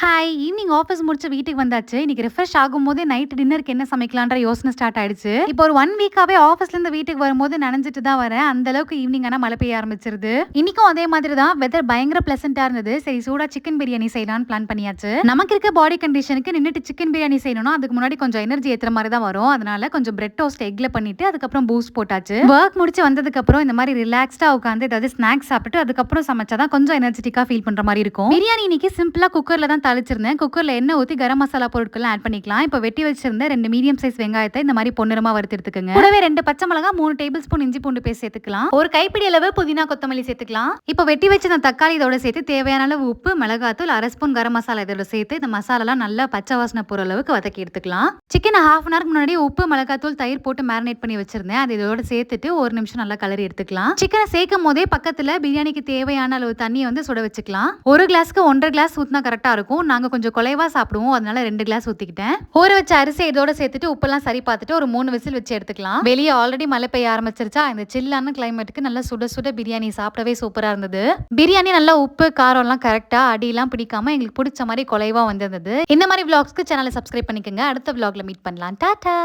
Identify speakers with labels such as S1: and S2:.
S1: Hi! Evening office முடிச்சு வீட்டுக்கு வந்தாச்சு. இன்னைக்கு ரிஃப்ரெஷ் ஆகும்போதே நைட் டின்னருக்கு என்ன சமைக்கலான்ற யோசனை ஸ்டார்ட் ஆயிடுச்சு. இப்போ ஒரு 1 வீக்காவே ஆஃபீஸ்லேருந்து வீட்டுக்கு வரும்போது நனைஞ்சிட்டு தான் வரேன். அந்த அளவுக்கு ஈவினிங் ஆனா மழை பெய்ய ஆரம்பிச்சிருது. இன்னைக்கும் அதே மாதிரி தான் வெதர் பயங்கர பிளசன்ட்டா இருந்தது. சரி சூடா சிக்கன் பிரியாணி செய்யலாம்னு பிளான் பண்ணியாச்சு. நமக்கு இருக்க பாடி கண்டிஷனுக்கு நின்னுட்டு சிக்கன் பிரியாணி செய்யணும்னா அதுக்கு முன்னாடி கொஞ்சம் எனர்ஜி ஏத்துற மாதிரி தான் வரும். அதனால கொஞ்சம் பிரெட் டோஸ்ட் எக்ல பண்ணிட்டு அதுக்கப்புறம் பூஸ்ட் போட்டாச்சு. ஒர்க் முடிச்சு வந்ததுக்கு அப்புறம் இந்த மாதிரி ரிலாக்ஸ்டா உட்காந்து ஏதாவது ஸ்நாக்ஸ் சாப்பிட்டு அதுக்கப்புறம் சமைச்சாதான் கொஞ்சம் எனர்ஜெட்டிக்கா ஃபீல் பண்ற மாதிரி இருக்கும். பிரியாணி இன்னைக்கு சிம்பிளா குக்கர்ல தான் தாளிச்சிருந்தேன். குக்கர்ல எண்ணெய் ஊத்தி கரம் மசாலா பொருட்கள் ஆட் பண்ணிக்கலாம். இப்போ வெட்டி வச்சிருந்த 2 மீடியம் சைஸ் வெங்காயத்தை இந்த மாதிரி பொன்னிறமா வறுத்து எடுத்துக்கங்க. கூடவே 2 பச்சை மிளகாய், 3 டேபிள் ஸ்பூன் இஞ்சி பூண்டு பேஸ்ட் சேர்த்துக்கலாம். ஒரு கைப்பிடி அளவு புதினா கொத்தமல்லி சேர்த்துக்கலாம். இப்போ வெட்டி வச்ச தக்காளி இதோட சேர்த்து தேவையான அளவு உப்பு, மிளகாத்தூள், 1/2 ஸ்பூன் கரம் மசாலா இதோட சேர்த்து இந்த மசாலா நல்லா பச்சை வாசனை போற அளவுக்கு வதக்கி எடுத்துக்கலாம். சிக்கன் ஹாஃப் அன் ஹவர் முன்னாடி உப்பு, மிளகாத்தூள், தயிர் போட்டு மேரினேட் பண்ணி வச்சிருந்தேன். அது இதோட சேர்த்துட்டு ஒரு நிமிஷம் நல்லா கலரி எடுத்துக்கலாம். சிக்கனை சேர்க்கும் போதே பக்கத்துல பிரியாணிக்கு தேவையான அளவு தண்ணியை சுட வச்சுக்கலாம். ஒரு கிளாஸ்க்கு 1.5 கிளாஸ் ஊத்தினா கரெக்டா இருக்கும். நாங்க கொஞ்சம் குறைவா சாப்பிடுவோம், அதனால 2 கிளாஸ் ஊத்திக்கிட்டேன். ஊற வச்ச அரிசி இதோட சேர்த்துட்டு உப்பெல்லாம் சரி பார்த்துட்டு ஒரு 3 விசில் வச்சு எடுத்துக்கலாம். வெளியே ஆல்ரெடி மழை பெய்ய ஆரம்பிச்சிருச்சா, இந்த சில்லான கிளைமேட்டுக்கு நல்லா சுட சுட பிரியாணி சாப்பிடவே சூப்பரா இருந்தது. பிரியாணி நல்லா உப்பு காரம் எல்லாம் கரெக்டா அடியெல்லாம் பிடிக்காம எங்களுக்கு பிடிச்ச மாதிரி குறைவா வந்திருந்தது. இந்த மாதிரி vlogsக்கு சேனலை சப்ஸ்கிரைப் பண்ணிக்கோங்க. அடுத்த vlogல மீட் பண்ணலாம். டாடா.